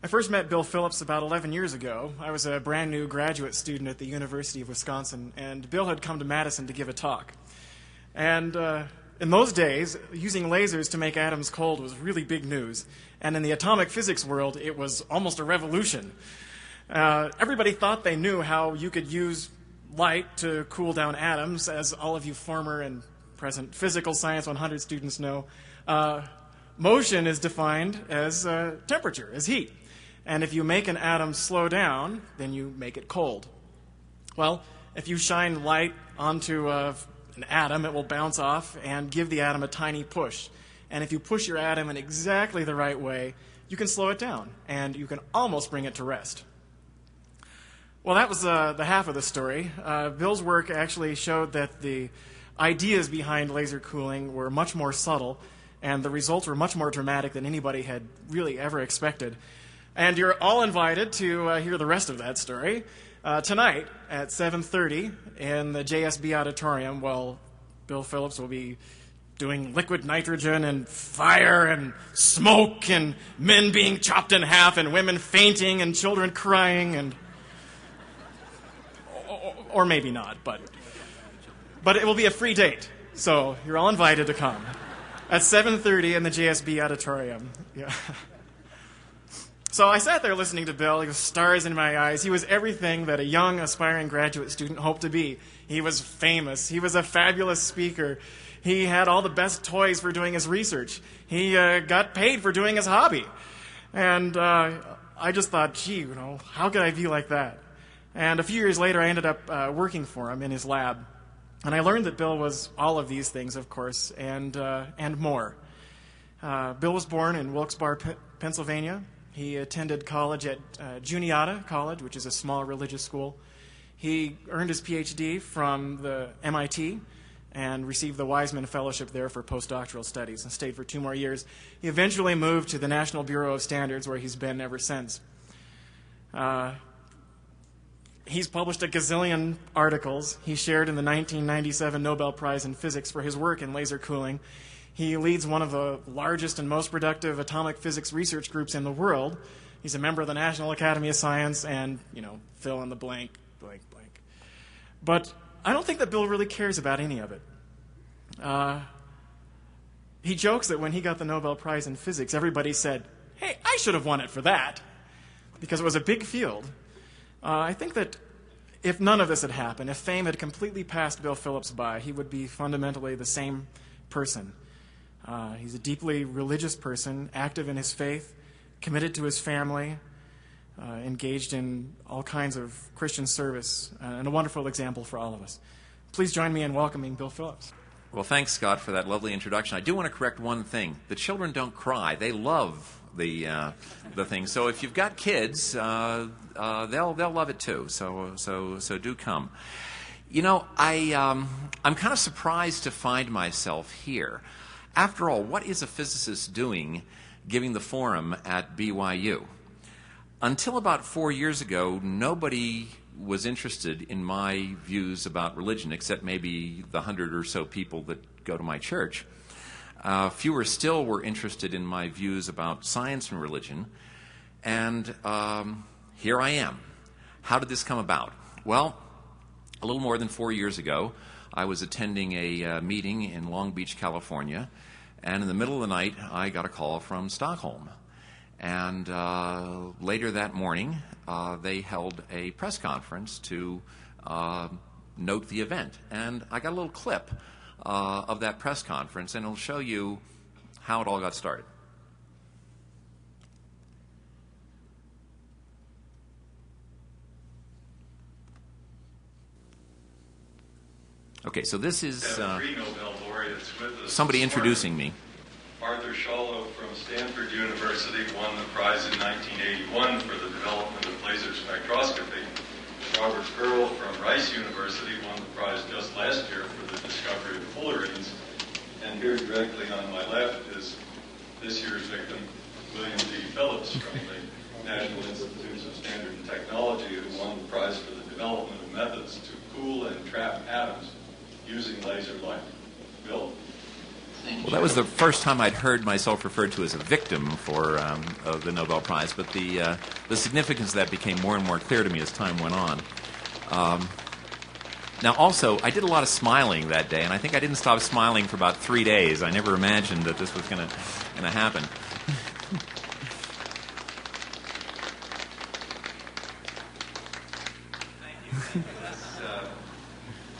I first met Bill Phillips about 11 years ago. I was a brand new graduate student at the University of Wisconsin, and Bill had come to Madison to give a talk. And in those days, using lasers to make atoms cold was really big news. And in the atomic physics world, it was almost a revolution. Everybody thought they knew how you could use light to cool down atoms, as all of you former and present Physical Science 100 students know. Motion is defined as temperature, as heat. And if you make an atom slow down, then you make it cold. Well, if you shine light onto an atom, it will bounce off and give the atom a tiny push. And if you push your atom in exactly the right way, you can slow it down, and you can almost bring it to rest. Well, that was the half of the story. Bill's work actually showed that the ideas behind laser cooling were much more subtle, and the results were much more dramatic than anybody had really ever expected. And you're all invited to hear the rest of that story tonight at 7:30 in the JSB auditorium. Well, Bill Phillips will be doing liquid nitrogen and fire and smoke and men being chopped in half and women fainting and children crying and... Or maybe not, but it will be a free date. So you're all invited to come at 7:30 in the JSB auditorium. Yeah. So I sat there listening to Bill. He was stars in my eyes. He was everything that a young, aspiring graduate student hoped to be. He was famous. He was a fabulous speaker. He had all the best toys for doing his research. He got paid for doing his hobby. And I just thought, gee, how could I be like that? And a few years later, I ended up working for him in his lab. And I learned that Bill was all of these things, of course, and more. Bill was born in Wilkes-Barre, Pennsylvania. He attended college at Juniata College, which is a small religious school. He earned his PhD from the MIT and received the Weizmann Fellowship there for postdoctoral studies and stayed for 2 more years. He eventually moved to the National Bureau of Standards, where he's been ever since. He's published a gazillion articles. He shared in the 1997 Nobel Prize in Physics for his work in laser cooling. He leads one of the largest and most productive atomic physics research groups in the world. He's a member of the National Academy of Science and, fill in the blank, blank, blank. But I don't think that Bill really cares about any of it. He jokes that when he got the Nobel Prize in Physics, everybody said, hey, I should have won it for that, because it was a big field. I think that if none of this had happened, if fame had completely passed Bill Phillips by, he would be fundamentally the same person. He's a deeply religious person, active in his faith, committed to his family, engaged in all kinds of Christian service, and a wonderful example for all of us. Please join me in welcoming Bill Phillips. Well, thanks, Scott, for that lovely introduction. I do want to correct one thing. The children don't cry. They love the thing. So if you've got kids, they'll love it too. So do come. I'm kind of surprised to find myself here. After all, what is a physicist doing giving the forum at BYU? Until about 4 years ago, nobody was interested in my views about religion, except maybe the 100 or so people that go to my church. Fewer still were interested in my views about science and religion. And here I am. How did this come about? Well, a little more than 4 years ago, I was attending a meeting in Long Beach, California, and in the middle of the night, I got a call from Stockholm. And later that morning, they held a press conference to note the event. And I got a little clip of that press conference, and it'll show you how it all got started. Okay, so this is three Nobel laureates with us somebody introducing me. Arthur Schollo from Stanford University won the prize in 1981 for the development of laser spectroscopy. Robert Earl from Rice University won the prize just last year for the discovery of fullerenes. And here directly on my left is this year's victim, William D. Phillips from the National Institutes of Standard and Technology, who won the prize for the development of methods to cool and trap atoms using laser light. Bill? Well, that was the first time I'd heard myself referred to as a victim for the Nobel Prize, but the significance of that became more and more clear to me as time went on. Now, also, I did a lot of smiling that day, and I think I didn't stop smiling for about 3 days. I never imagined that this was going to happen.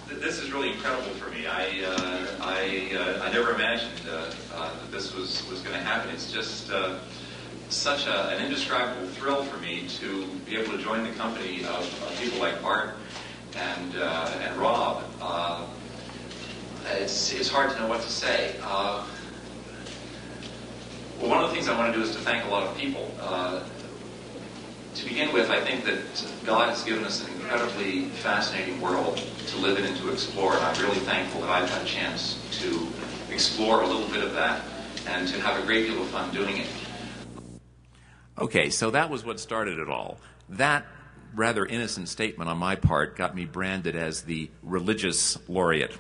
This is really incredible for me. I never imagined that this was going to happen. It's just such an indescribable thrill for me to be able to join the company of people like Bart and Rob. It's hard to know what to say. Well, one of the things I want to do is to thank a lot of people. To begin with, I think that God has given us an incredibly fascinating world to live in and to explore, and I'm really thankful that I've had a chance to explore a little bit of that and to have a great deal of fun doing it. Okay, so that was what started it all. That rather innocent statement on my part got me branded as the religious laureate.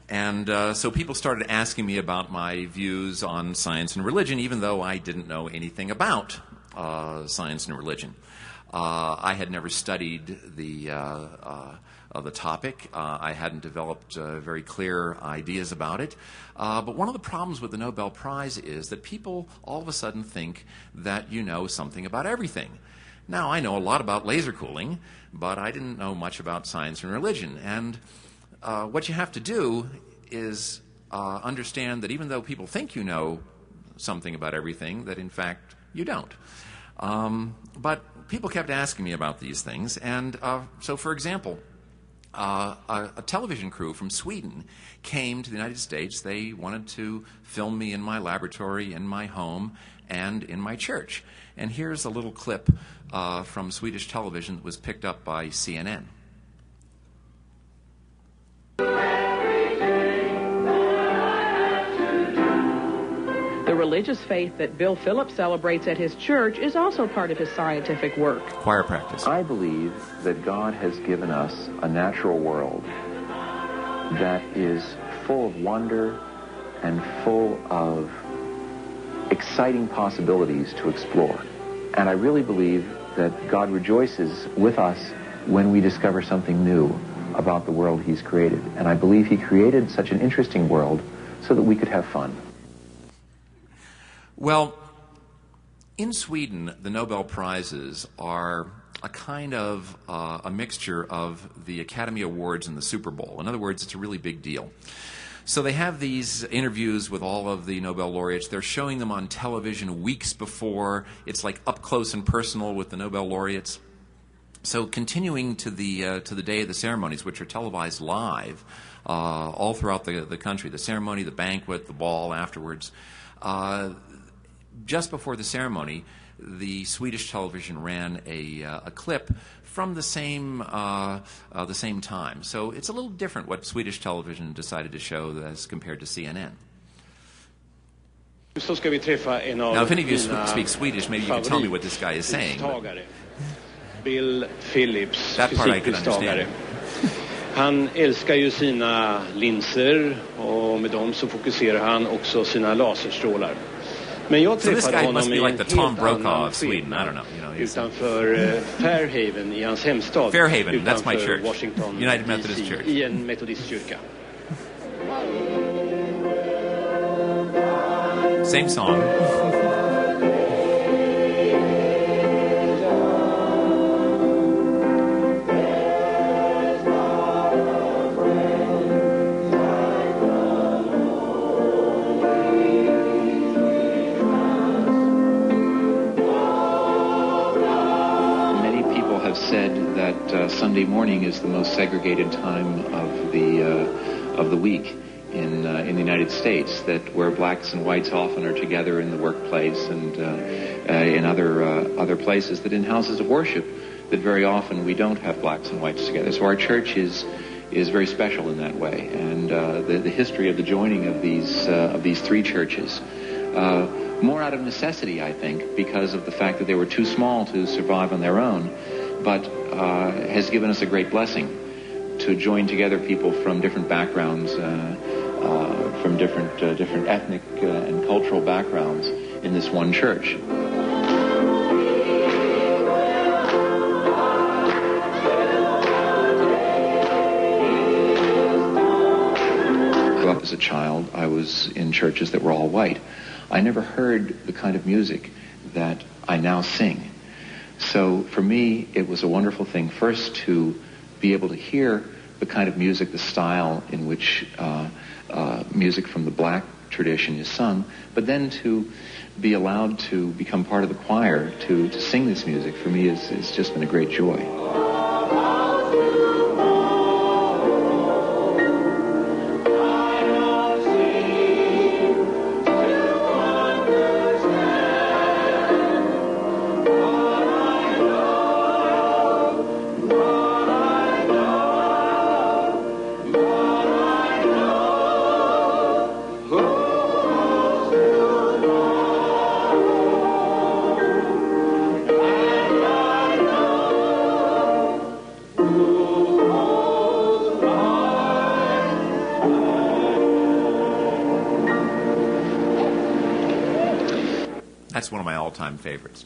And so people started asking me about my views on science and religion, even though I didn't know anything about science and religion. I had never studied the topic. I hadn't developed very clear ideas about it. But one of the problems with the Nobel Prize is that people all of a sudden think that you know something about everything. Now, I know a lot about laser cooling, but I didn't know much about science and religion. And what you have to do is understand that even though people think you know something about everything, that in fact you don't. But people kept asking me about these things, and so, for example, a television crew from Sweden came to the United States. They wanted to film me in my laboratory, in my home, and in my church. And here's a little clip from Swedish television that was picked up by CNN. The religious faith that Bill Phillips celebrates at his church is also part of his scientific work. Choir practice. I believe that God has given us a natural world that is full of wonder and full of exciting possibilities to explore. And I really believe that God rejoices with us when we discover something new about the world He's created. And I believe He created such an interesting world so that we could have fun. Well, in Sweden, the Nobel Prizes are a kind of a mixture of the Academy Awards and the Super Bowl. In other words, it's a really big deal. So they have these interviews with all of the Nobel laureates. They're showing them on television weeks before. It's like up close and personal with the Nobel laureates. So continuing to the day of the ceremonies, which are televised live all throughout the country, the ceremony, the banquet, the ball afterwards, just before the ceremony, the Swedish television ran a clip from the same time. So it's a little different what Swedish television decided to show as compared to CNN. Now, if any of you speak Swedish, maybe you can tell me what this guy is saying. Bill Phillips, That part I can understand. Han älskar ju sina linser och med dem så fokuserar han också sina laserstrålar. Men jag träffade honom i en helt annan skepnad utanför Fairhaven i hans hemstad, Fairhaven, that's my utanför church. Washington United Methodist DC, Church. i en metodistkyrka. Same song. Said that Sunday morning is the most segregated time of the week in the United States. That where blacks and whites often are together in the workplace and in other places. That in houses of worship, that very often we don't have blacks and whites together. So our church is very special in that way. And the history of the joining of these three churches. More out of necessity, I think, because of the fact that they were too small to survive on their own, but has given us a great blessing to join together people from different backgrounds from different ethnic and cultural backgrounds in this one church. As a child, I was in churches that were all white. I never heard the kind of music that I now sing. So for me, it was a wonderful thing first to be able to hear the kind of music, the style in which music from the black tradition is sung, but then to be allowed to become part of the choir, to sing this music, for me is just been a great joy. That's one of my all-time favorites.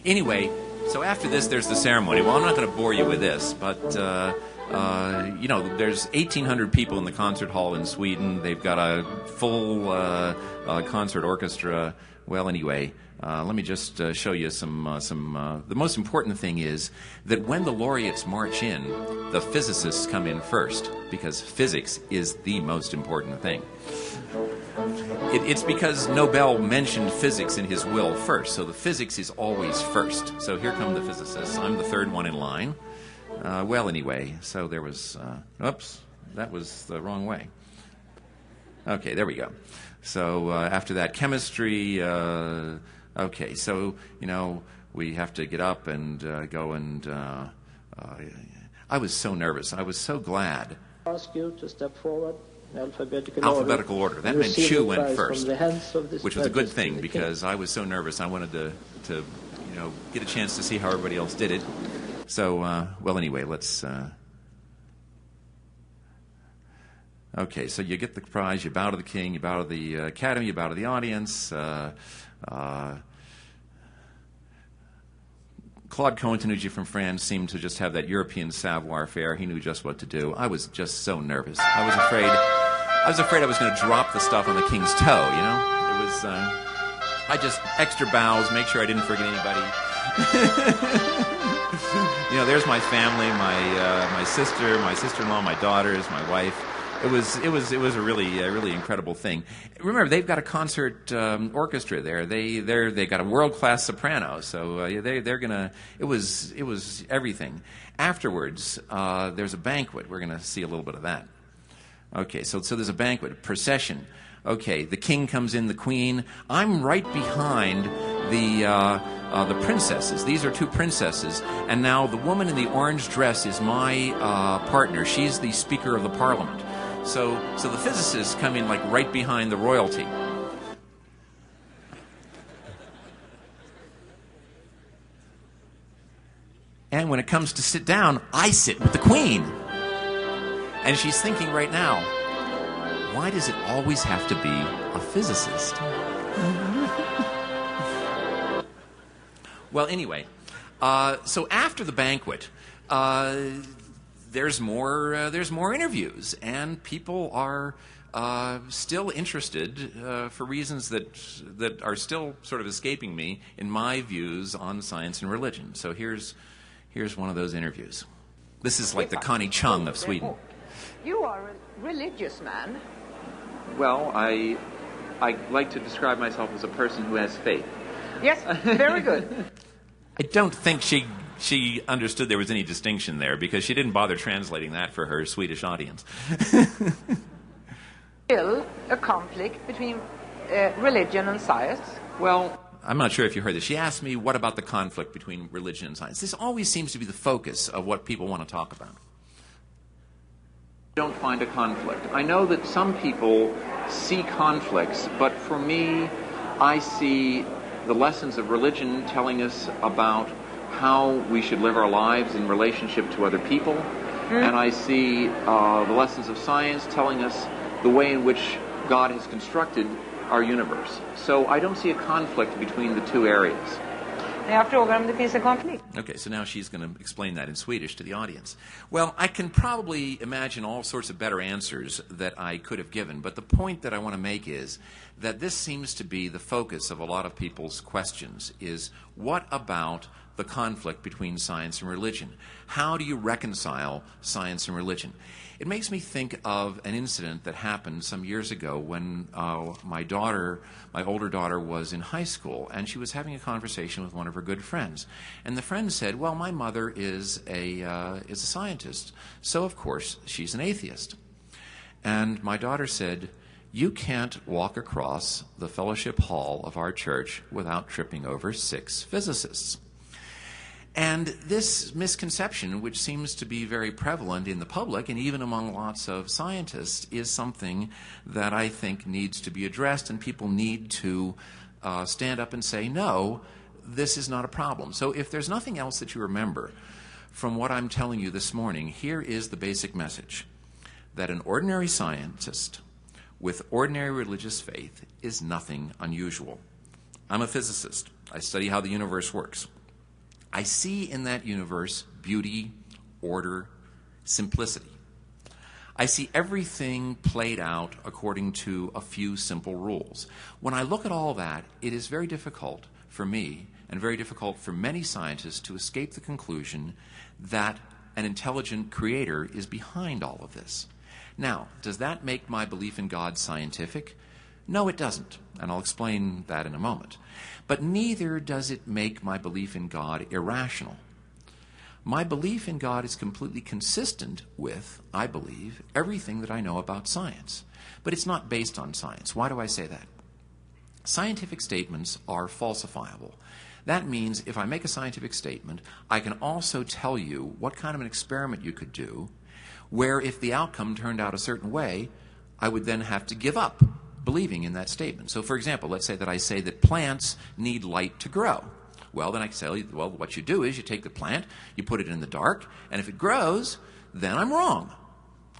Anyway, so after this, there's the ceremony. Well, I'm not going to bore you with this, but, you know, there's 1,800 people in the concert hall in Sweden. They've got a full concert orchestra. Well, anyway, let me just show you some the most important thing is that when the laureates march in, the physicists come in first, because physics is the most important thing. It's because Nobel mentioned physics in his will first, so the physics is always first. So here come the physicists. I'm the third one in line. Well, anyway, so there was... oops, that was the wrong way. Okay, there we go. So after that, chemistry... okay, so, you know, we have to get up and go and... I was so nervous. I was so glad. Ask you to step forward. Alphabetical order. That meant Chu went first, which was a good thing because I was so nervous. I wanted to you know, get a chance to see how everybody else did it. So, well, anyway, let's... Okay, so you get the prize, you bow to the king, you bow to the academy, you bow to the audience. Claude Cohen-Tanucci from France seemed to just have that European savoir-faire. He knew just what to do. I was just so nervous. I was afraid I was going to drop the stuff on the king's toe, you know? It was, I just, extra bows, make sure I didn't forget anybody. You know, there's my family, my sister, my sister-in-law, my daughters, my wife. It was a really incredible thing. Remember, they've got a concert orchestra there. They got a world-class soprano. So they're gonna. It was everything. Afterwards, there's a banquet. We're gonna see a little bit of that. Okay, so there's a banquet, a procession. Okay, the king comes in, the queen. I'm right behind the princesses. These are two princesses, and now the woman in the orange dress is my partner. She's the Speaker of the Parliament. So the physicists come in like right behind the royalty. And when it comes to sit down, I sit with the queen. And she's thinking right now, why does it always have to be a physicist? Well, anyway, so after the banquet, there's more interviews, and people are still interested for reasons that are still sort of escaping me in my views on science and religion. So here's one of those interviews. This is like the Connie Chung of Sweden. You are a religious man. Well, I like to describe myself as a person who has faith. Yes, very good. I don't think she understood there was any distinction there because she didn't bother translating that for her Swedish audience. Still a conflict between religion and science? Well, I'm not sure if you heard this. She asked me, what about the conflict between religion and science? This always seems to be the focus of what people want to talk about. Don't find a conflict. I know that some people see conflicts, but for me, I see the lessons of religion telling us about how we should live our lives in relationship to other people, and I see the lessons of science telling us the way in which God has constructed our universe. So I don't see a conflict between the two areas. Jag frågar om det finns en konflikt. Okay, so now she's going to explain that in Swedish to the audience. Well, I can probably imagine all sorts of better answers that I could have given, but the point that I want to make is that this seems to be the focus of a lot of people's questions, is what about the conflict between science and religion? How do you reconcile science and religion? It makes me think of an incident that happened some years ago when my older daughter, was in high school, and she was having a conversation with one of her good friends. And the friend said, well, my mother is a scientist, so of course she's an atheist. And my daughter said, you can't walk across the fellowship hall of our church without tripping over 6 physicists. And this misconception, which seems to be very prevalent in the public and even among lots of scientists, is something that I think needs to be addressed, and people need to stand up and say, no, this is not a problem. So if there's nothing else that you remember from what I'm telling you this morning, here is the basic message, that an ordinary scientist with ordinary religious faith is nothing unusual. I'm a physicist. I study how the universe works. I see in that universe beauty, order, simplicity. I see everything played out according to a few simple rules. When I look at all that, it is very difficult for me and very difficult for many scientists to escape the conclusion that an intelligent creator is behind all of this. Now, does that make my belief in God scientific? No, it doesn't, and I'll explain that in a moment. But neither does it make my belief in God irrational. My belief in God is completely consistent with, I believe, everything that I know about science. But it's not based on science. Why do I say that? Scientific statements are falsifiable. That means if I make a scientific statement, I can also tell you what kind of an experiment you could do, where if the outcome turned out a certain way, I would then have to give up believing in that statement. So for example, let's say that I say that plants need light to grow. Well, then I can say, well, what you do is you take the plant, you put it in the dark, and if it grows, then I'm wrong.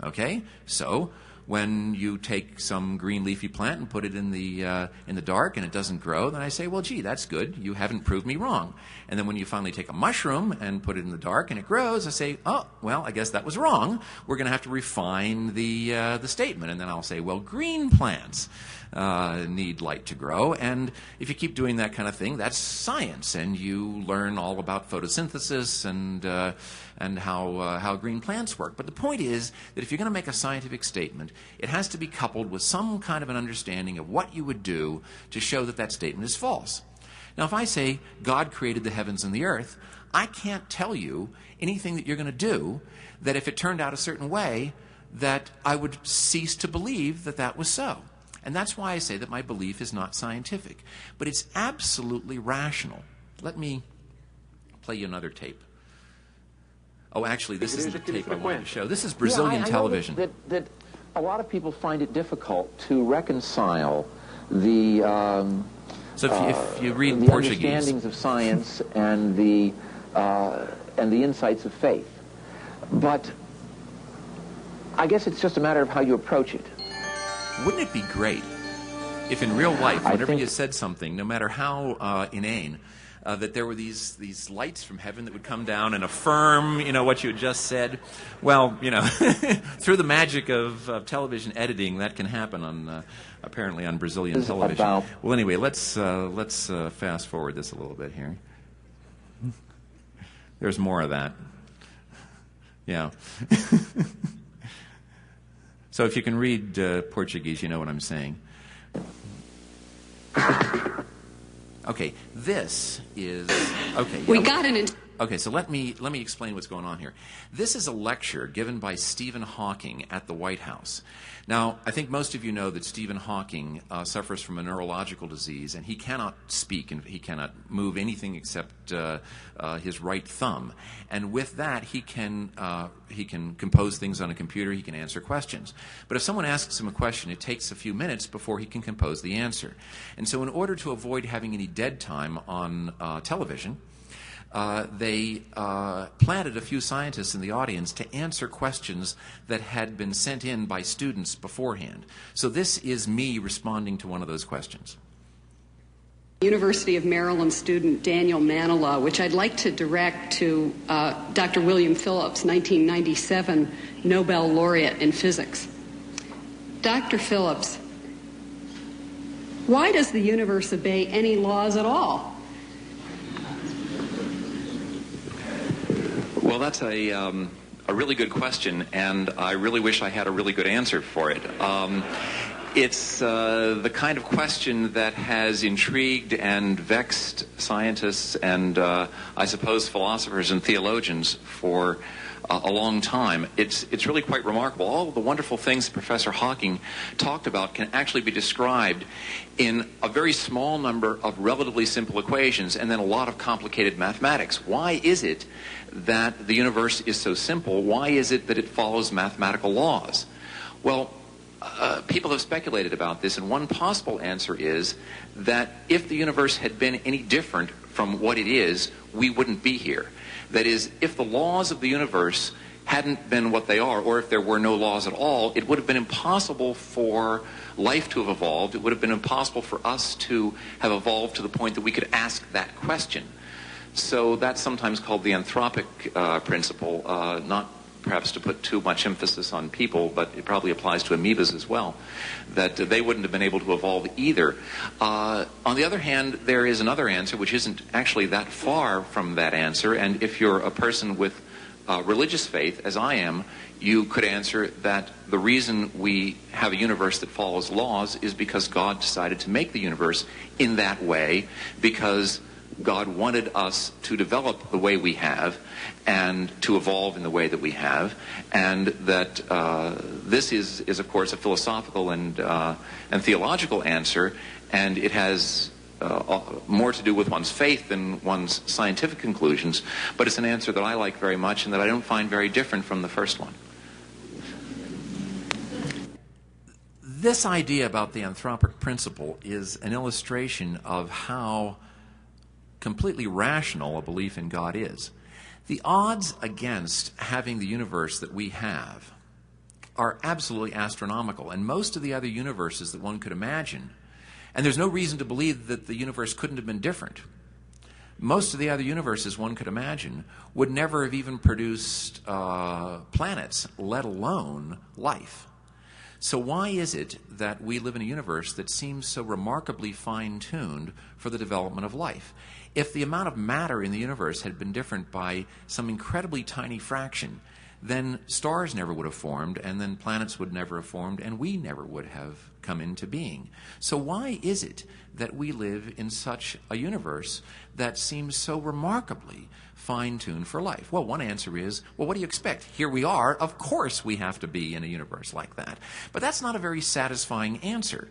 Okay? So when you take some green leafy plant and put it in the dark and it doesn't grow, then I say, well, gee, that's good. You haven't proved me wrong. And then when you finally take a mushroom and put it in the dark and it grows, I say, oh, well, I guess that was wrong. We're going to have to refine the statement. And then I'll say, well, green plants need light to grow. And if you keep doing that kind of thing, that's science. And you learn all about photosynthesis and how green plants work. But the point is that if you're going to make a scientific statement, it has to be coupled with some kind of an understanding of what you would do to show that that statement is false. Now, if I say God created the heavens and the earth, I can't tell you anything that you're going to do that if it turned out a certain way, that I would cease to believe that that was so. And that's why I say that my belief is not scientific. But it's absolutely rational. Let me play you another tape. Oh, actually, this isn't the tape I wanted to show. This is Brazilian television. That a lot of people find it difficult to reconcile the so if you read the Portuguese, understandings of science and the insights of faith. But I guess it's just a matter of how you approach it. Wouldn't it be great if in real life, whenever you said something, no matter how inane, that there were these lights from heaven that would come down and affirm, what you had just said? Well, through the magic of television editing, that can happen on apparently on Brazilian television. Well, anyway, let's fast forward this a little bit here. There's more of that. Yeah. So if you can read Portuguese, you know what I'm saying. Okay, this is okay. We got an. Okay, so let me explain what's going on here. This is a lecture given by Stephen Hawking at the White House. Now, I think most of you know that Stephen Hawking suffers from a neurological disease, and he cannot speak and he cannot move anything except his right thumb. And with that, he can compose things on a computer. He can answer questions. But if someone asks him a question, it takes a few minutes before he can compose the answer. And so, in order to avoid having any dead time on television, they planted a few scientists in the audience to answer questions that had been sent in by students beforehand. So this is me responding to one of those questions. University of Maryland student Daniel Manilow, which I'd like to direct to Dr. William Phillips, 1997 Nobel laureate in physics. Dr. Phillips, why does the universe obey any laws at all? Well, that's a really good question, and I really wish I had a really good answer for it. It's the kind of question that has intrigued and vexed scientists and, I suppose, philosophers and theologians for a long time. It's really quite remarkable. All of the wonderful things Professor Hawking talked about can actually be described in a very small number of relatively simple equations and then a lot of complicated mathematics. Why is it that the universe is so simple? Why is it that it follows mathematical laws? Well, people have speculated about this, and one possible answer is that if the universe had been any different from what it is, we wouldn't be here. That is, if the laws of the universe hadn't been what they are, or if there were no laws at all, it would have been impossible for life to have evolved. It would have been impossible for us to have evolved to the point that we could ask that question. So that's sometimes called the anthropic principle, not perhaps to put too much emphasis on people, but it probably applies to amoebas as well, that they wouldn't have been able to evolve either. On the other hand, there is another answer which isn't actually that far from that answer, and if you're a person with religious faith, as I am, you could answer that the reason we have a universe that follows laws is because God decided to make the universe in that way, because God wanted us to develop the way we have and to evolve in the way that we have, and that this is of course a philosophical and theological answer, and it has more to do with one's faith than one's scientific conclusions, but it's an answer that I like very much and that I don't find very different from the first one. This idea about the anthropic principle is an illustration of how completely rational a belief in God is. The odds against having the universe that we have are absolutely astronomical, and most of the other universes that one could imagine, and there's no reason to believe that the universe couldn't have been different. Most of the other universes one could imagine would never have even produced planets, let alone life. So why is it that we live in a universe that seems so remarkably fine-tuned for the development of life? If the amount of matter in the universe had been different by some incredibly tiny fraction, then stars never would have formed, and then planets would never have formed, and we never would have come into being. So why is it that we live in such a universe that seems so remarkably fine-tuned for life? Well, one answer is, well, what do you expect? Here we are. Of course we have to be in a universe like that. But that's not a very satisfying answer.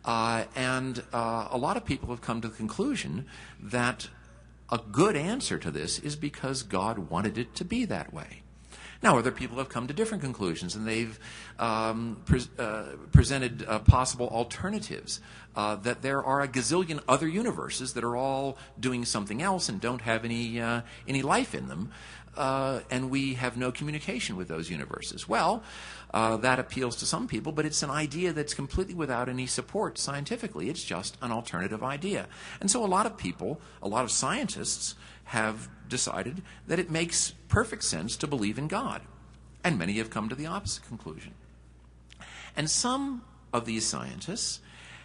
And a lot of people have come to the conclusion that a good answer to this is because God wanted it to be that way. Now, other people have come to different conclusions, and they've presented possible alternatives, that there are a gazillion other universes that are all doing something else and don't have any life in them, and we have no communication with those universes. Well, that appeals to some people, but it's an idea that's completely without any support scientifically. It's just an alternative idea. And so a lot of people, a lot of scientists, have decided that it makes perfect sense to believe in God. And many have come to the opposite conclusion. And some of these scientists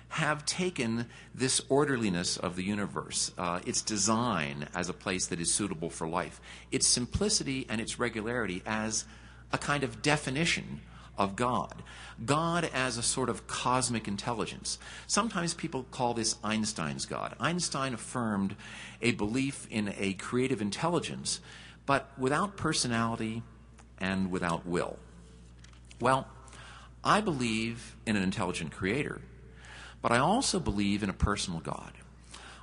have taken this orderliness of the universe, its design as a place that is suitable for life, its simplicity and its regularity as a kind of definition of God. God as a sort of cosmic intelligence. Sometimes people call this Einstein's God. Einstein affirmed a belief in a creative intelligence, but without personality and without will. Well, I believe in an intelligent creator, but I also believe in a personal God.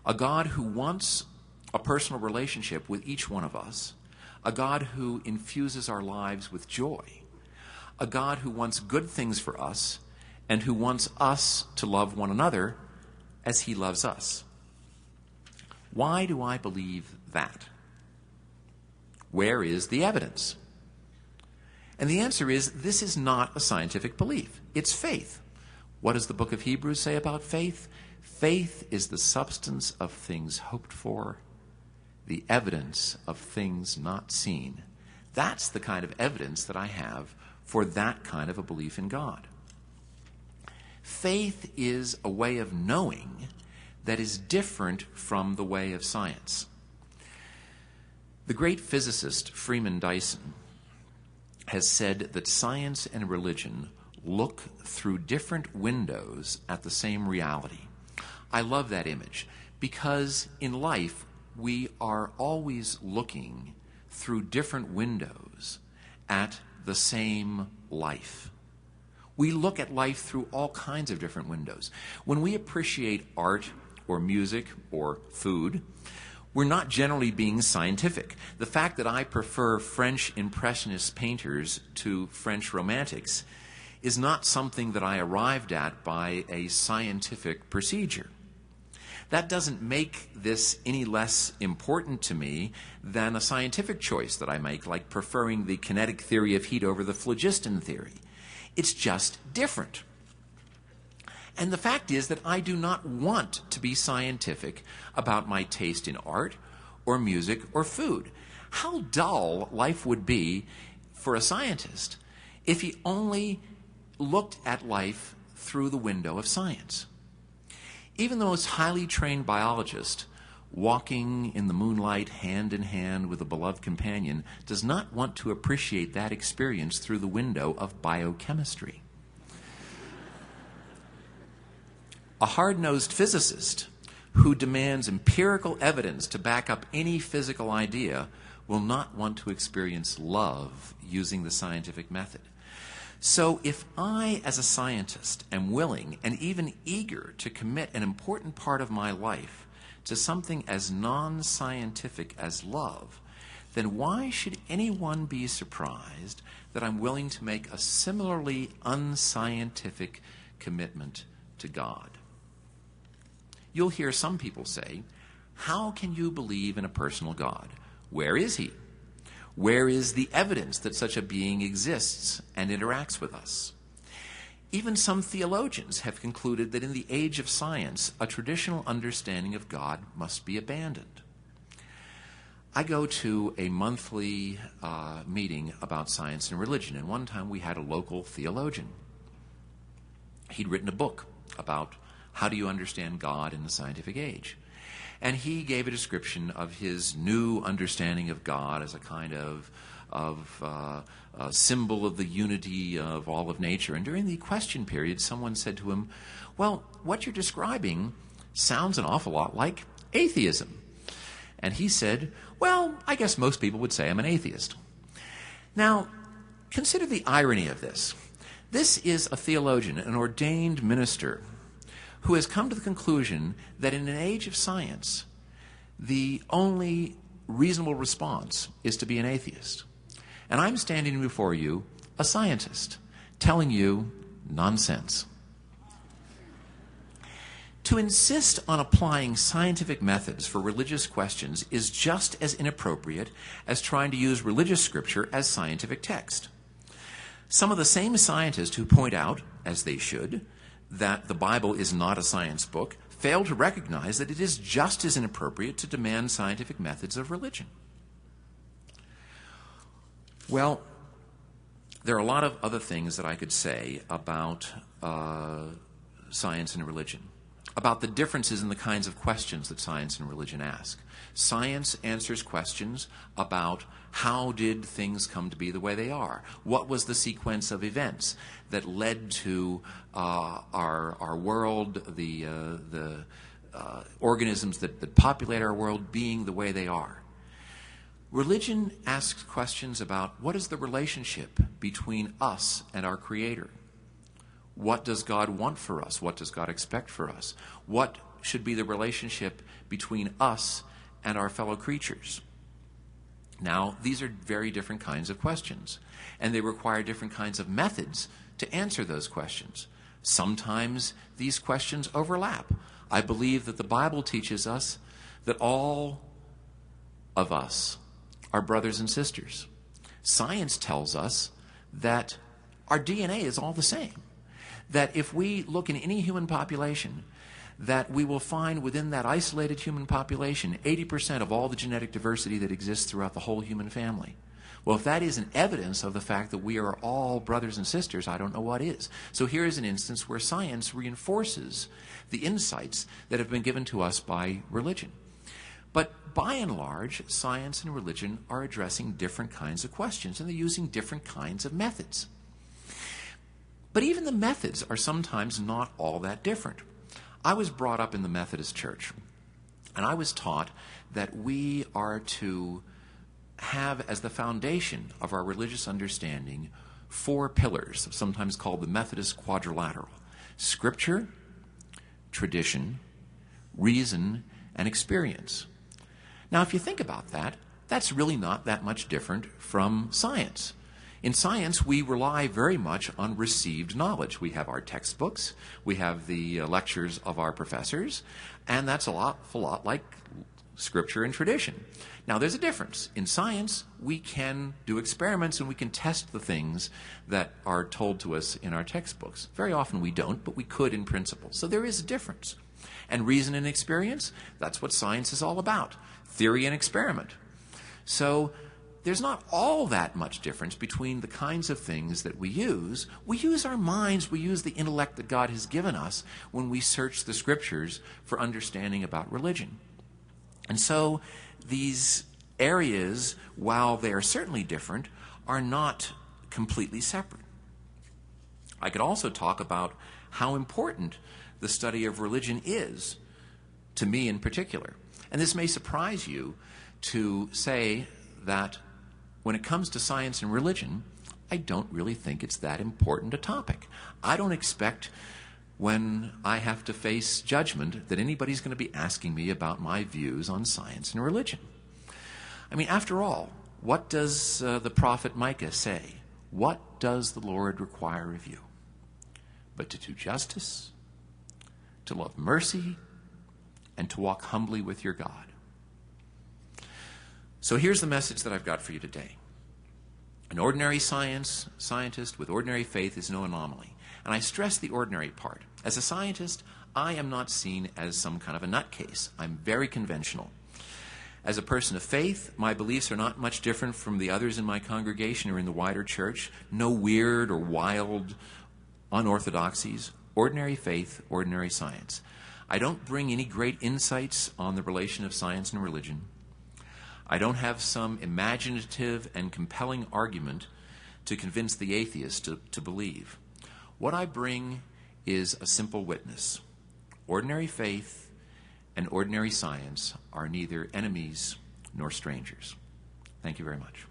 A God who wants a personal relationship with each one of us. A God who infuses our lives with joy. A God who wants good things for us and who wants us to love one another as he loves us. Why do I believe that? Where is the evidence? And the answer is, this is not a scientific belief. It's faith. What does the book of Hebrews say about faith? Faith is the substance of things hoped for, the evidence of things not seen. That's the kind of evidence that I have for that kind of a belief in God. Faith is a way of knowing that is different from the way of science. The great physicist Freeman Dyson has said that science and religion look through different windows at the same reality. I love that image because in life we are always looking through different windows at the same life. We look at life through all kinds of different windows. When we appreciate art or music or food, we're not generally being scientific. The fact that I prefer French Impressionist painters to French Romantics is not something that I arrived at by a scientific procedure. That doesn't make this any less important to me than a scientific choice that I make, like preferring the kinetic theory of heat over the phlogiston theory. It's just different. And the fact is that I do not want to be scientific about my taste in art or music or food. How dull life would be for a scientist if he only looked at life through the window of science. Even the most highly trained biologist, walking in the moonlight hand in hand with a beloved companion, does not want to appreciate that experience through the window of biochemistry. A hard-nosed physicist who demands empirical evidence to back up any physical idea will not want to experience love using the scientific method. So if I, as a scientist, am willing and even eager to commit an important part of my life to something as non-scientific as love, then why should anyone be surprised that I'm willing to make a similarly unscientific commitment to God? You'll hear some people say, how can you believe in a personal God? Where is he? Where is the evidence that such a being exists and interacts with us? Even some theologians have concluded that in the age of science, a traditional understanding of God must be abandoned. I go to a monthly meeting about science and religion, and one time we had a local theologian. He'd written a book about how do you understand God in the scientific age. And he gave a description of his new understanding of God as a kind of symbol of the unity of all of nature. And during the question period, someone said to him, well, what you're describing sounds an awful lot like atheism. And he said, well, I guess most people would say I'm an atheist. Now, consider the irony of this. This is a theologian, an ordained minister, who has come to the conclusion that in an age of science, the only reasonable response is to be an atheist. And I'm standing before you, a scientist, telling you nonsense. To insist on applying scientific methods for religious questions is just as inappropriate as trying to use religious scripture as scientific text. Some of the same scientists who point out, as they should, that the Bible is not a science book, fail to recognize that it is just as inappropriate to demand scientific methods of religion. Well, there are a lot of other things that I could say about science and religion, about the differences in the kinds of questions that science and religion ask. Science answers questions about how did things come to be the way they are? What was the sequence of events that led to our world, the organisms that populate our world being the way they are? Religion asks questions about what is the relationship between us and our Creator? What does God want for us? What does God expect for us? What should be the relationship between us and our fellow creatures? Now, these are very different kinds of questions, and they require different kinds of methods to answer those questions. Sometimes these questions overlap. I believe that the Bible teaches us that all of us are brothers and sisters. Science tells us that our DNA is all the same. That if we look in any human population, that we will find within that isolated human population 80% of all the genetic diversity that exists throughout the whole human family. Well, if that isn't evidence of the fact that we are all brothers and sisters, I don't know what is. So here is an instance where science reinforces the insights that have been given to us by religion. But by and large, science and religion are addressing different kinds of questions, and they're using different kinds of methods. But even the methods are sometimes not all that different. I was brought up in the Methodist Church, and I was taught that we are to have as the foundation of our religious understanding 4 pillars, sometimes called the Methodist quadrilateral: Scripture, tradition, reason, and experience. Now, if you think about that, that's really not that much different from science. In science, we rely very much on received knowledge. We have our textbooks, we have the lectures of our professors, and that's an awful lot like Scripture and tradition. Now, there's a difference. In science, we can do experiments and we can test the things that are told to us in our textbooks. Very often we don't, but we could in principle. So there is a difference. And reason and experience, that's what science is all about. Theory and experiment. So there's not all that much difference between the kinds of things that we use. We use our minds, we use the intellect that God has given us when we search the Scriptures for understanding about religion. And so these areas, while they are certainly different, are not completely separate. I could also talk about how important the study of religion is, to me in particular. And this may surprise you to say that when it comes to science and religion, I don't really think it's that important a topic. I don't expect when I have to face judgment that anybody's going to be asking me about my views on science and religion. I mean, after all, what does the prophet Micah say? What does the Lord require of you? But to do justice, to love mercy, and to walk humbly with your God. So here's the message that I've got for you today. An ordinary scientist with ordinary faith is no anomaly. And I stress the ordinary part. As a scientist, I am not seen as some kind of a nutcase. I'm very conventional. As a person of faith, my beliefs are not much different from the others in my congregation or in the wider church. No weird or wild unorthodoxies. Ordinary faith, ordinary science. I don't bring any great insights on the relation of science and religion. I don't have some imaginative and compelling argument to convince the atheist to believe. What I bring is a simple witness. Ordinary faith and ordinary science are neither enemies nor strangers. Thank you very much.